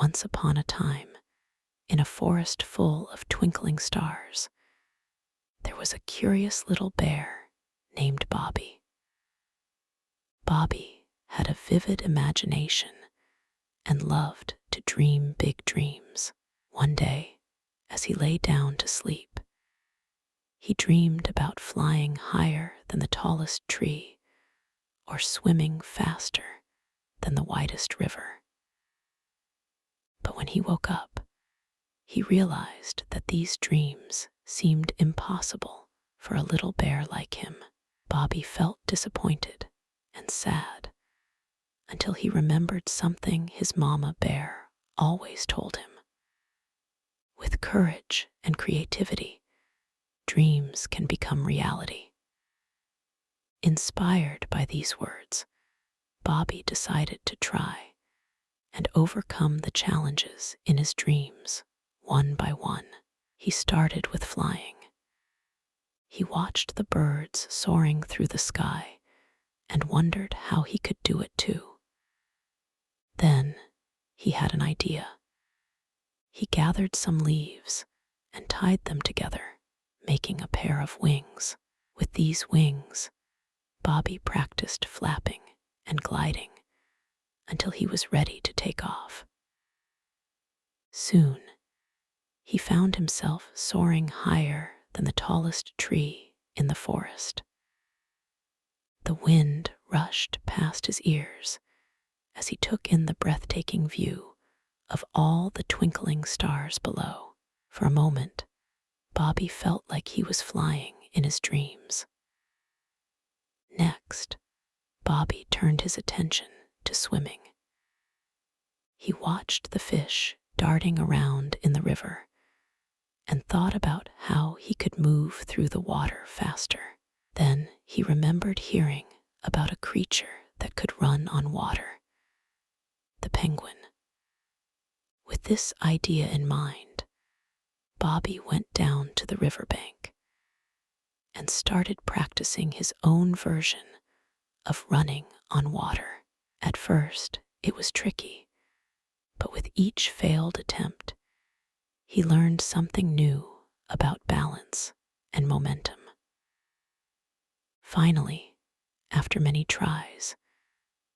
once upon a time, in a forest full of twinkling stars, there was a curious little bear named Bobby. Bobby had a vivid imagination and loved to dream big dreams. One day, as he lay down to sleep, he dreamed about flying higher than the tallest tree or swimming faster than the widest river. But when he woke up, he realized that these dreams seemed impossible for a little bear like him. Bobby felt disappointed and sad until he remembered something his mama bear always told him. With courage and creativity, dreams can become reality. Inspired by these words, Bobby decided to try and overcome the challenges in his dreams one by one. He started with flying. He watched the birds soaring through the sky and wondered how he could do it too. Then he had an idea. He gathered some leaves and tied them together, making a pair of wings. With these wings, Bobby practiced flapping and gliding until he was ready to take off. Soon, he found himself soaring higher than the tallest tree in the forest. The wind rushed past his ears as he took in the breathtaking view of all the twinkling stars below. For a moment, Bobby felt like he was flying in his dreams. Next, Bobby turned his attention to swimming. He watched the fish darting around in the river and thought about how he could move through the water faster. Then he remembered hearing about a creature that could run on water, the penguin. With this idea in mind, Bobby went down to the riverbank and started practicing his own version of running on water. At first, it was tricky, but with each failed attempt, he learned something new about balance and momentum. Finally, after many tries,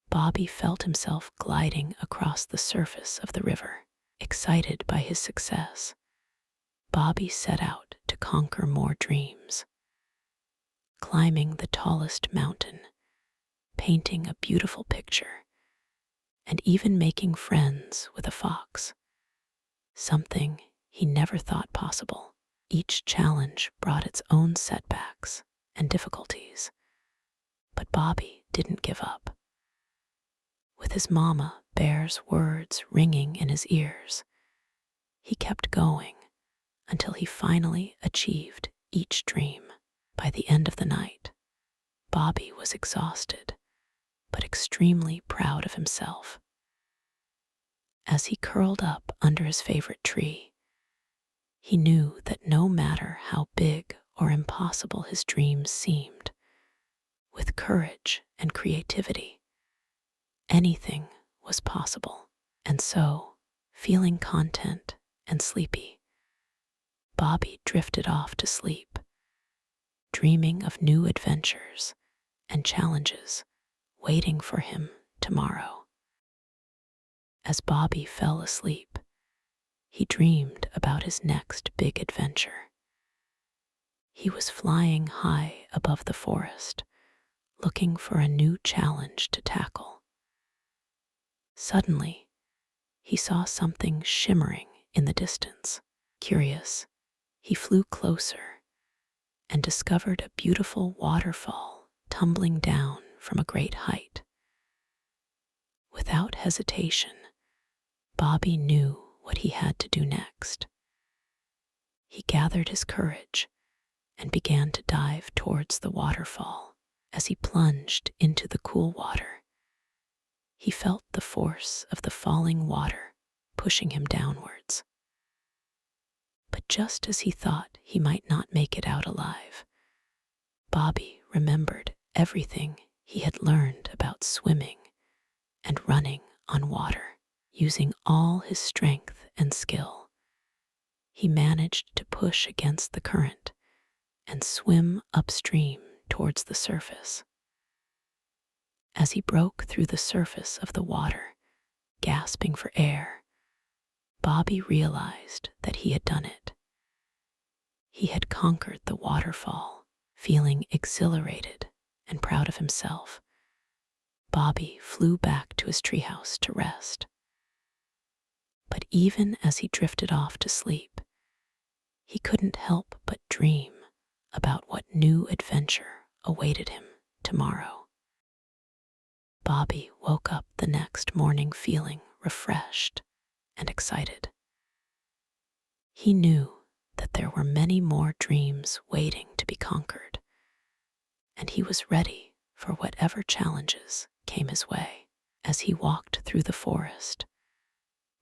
Bobby felt himself gliding across the surface of the river. Excited by his success, Bobby set out to conquer more dreams. Climbing the tallest mountain, painting a beautiful picture, and even making friends with a fox, something he never thought possible. Each challenge brought its own setbacks and difficulties, but Bobby didn't give up. With his mama bear's words ringing in his ears, he kept going until he finally achieved each dream. By the end of the night, Bobby was exhausted, but extremely proud of himself. As he curled up under his favorite tree, he knew that no matter how big or impossible his dreams seemed, with courage and creativity, anything was possible. And so, feeling content and sleepy, Bobby drifted off to sleep, dreaming of new adventures and challenges waiting for him tomorrow. As Bobby fell asleep, he dreamed about his next big adventure. He was flying high above the forest, looking for a new challenge to tackle. Suddenly, he saw something shimmering in the distance. Curious, he flew closer and discovered a beautiful waterfall tumbling down from a great height. Without hesitation, Bobby knew what he had to do next. He gathered his courage and began to dive towards the waterfall. As he plunged into the cool water, he felt the force of the falling water pushing him downwards. But just as he thought he might not make it out alive, Bobby remembered everything he had learned about swimming and running on water. Using all his strength and skill, he managed to push against the current and swim upstream towards the surface. As he broke through the surface of the water, gasping for air, Bobby realized that he had done it. He had conquered the waterfall. Feeling exhilarated and proud of himself, Bobby flew back to his treehouse to rest. But even as he drifted off to sleep, he couldn't help but dream about what new adventure awaited him tomorrow. Bobby woke up the next morning feeling refreshed and excited. He knew that there were many more dreams waiting to be conquered, and he was ready for whatever challenges came his way. As he walked through the forest,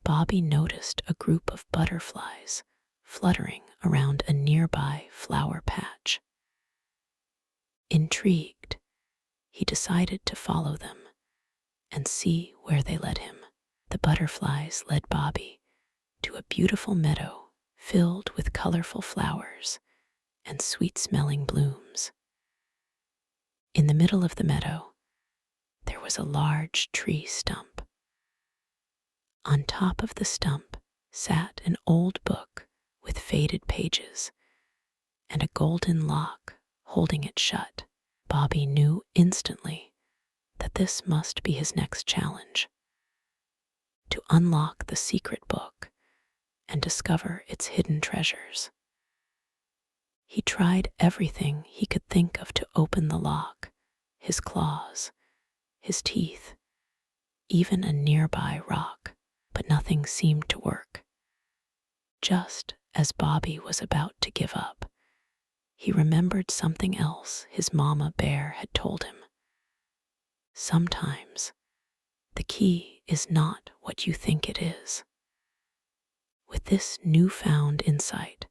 Bobby noticed a group of butterflies fluttering around a nearby flower patch. Intrigued, he decided to follow them and see where they led him. The butterflies led Bobby to a beautiful meadow filled with colorful flowers and sweet-smelling blooms. In the middle of the meadow, there was a large tree stump. On top of the stump sat an old book with faded pages and a golden lock holding it shut. Bobby knew instantly that this must be his next challenge: to unlock the secret book and discover its hidden treasures. He tried everything he could think of to open the lock: his claws, his teeth, even a nearby rock, but nothing seemed to work. Just as Bobby was about to give up, he remembered something else his mama bear had told him. Sometimes the key is not what you think it is. With this newfound insight,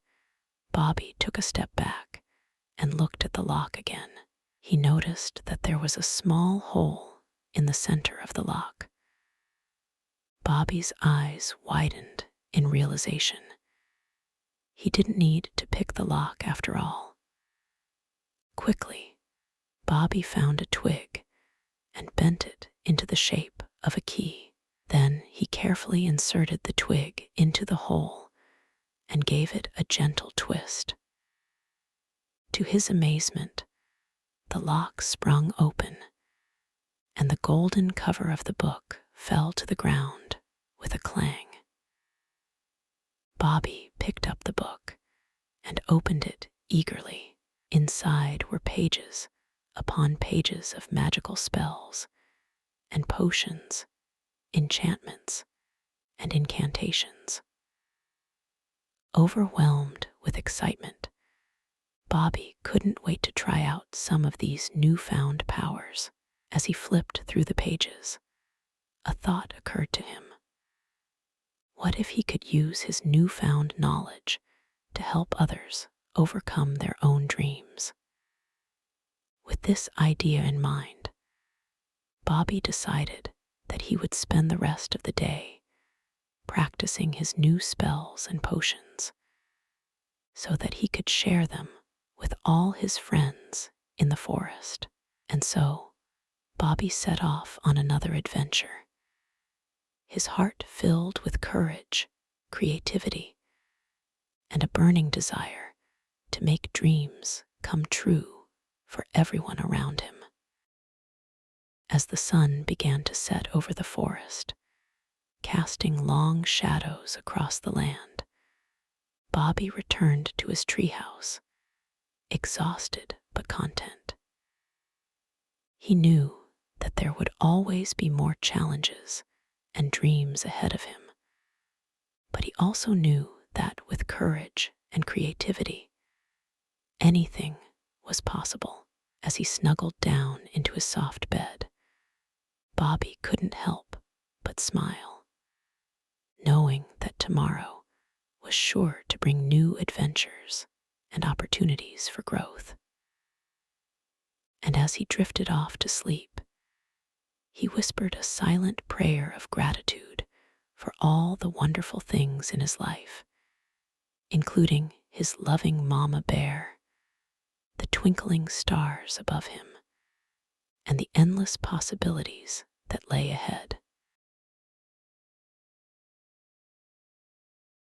Bobby took a step back and looked at the lock again. He noticed that there was a small hole in the center of the lock. Bobby's eyes widened in realization. He didn't need to pick the lock after all. Quickly, Bobby found a twig and bent it into the shape of a key. Then he carefully inserted the twig into the hole and gave it a gentle twist. To his amazement, the lock sprung open, and the golden cover of the book fell to the ground with a clang. Bobby picked up the book and opened it eagerly. Inside were pages upon pages of magical spells and potions, enchantments, and incantations. Overwhelmed with excitement, Bobby couldn't wait to try out some of these newfound powers. As he flipped through the pages, a thought occurred to him. What if he could use his newfound knowledge to help others overcome their own dreams? With this idea in mind, Bobby decided that he would spend the rest of the day practicing his new spells and potions so that he could share them with all his friends in the forest. And so, Bobby set off on another adventure, his heart filled with courage, creativity, and a burning desire to make dreams come true for everyone around him. As the sun began to set over the forest, casting long shadows across the land, Bobby returned to his treehouse, exhausted but content. He knew that there would always be more challenges and dreams ahead of him, but he also knew that with courage and creativity, anything was possible. As he snuggled down into his soft bed, Bobby couldn't help but smile, knowing that tomorrow was sure to bring new adventures and opportunities for growth. And as he drifted off to sleep, he whispered a silent prayer of gratitude for all the wonderful things in his life, including his loving mama bear, the twinkling stars above him, and the endless possibilities that lay ahead.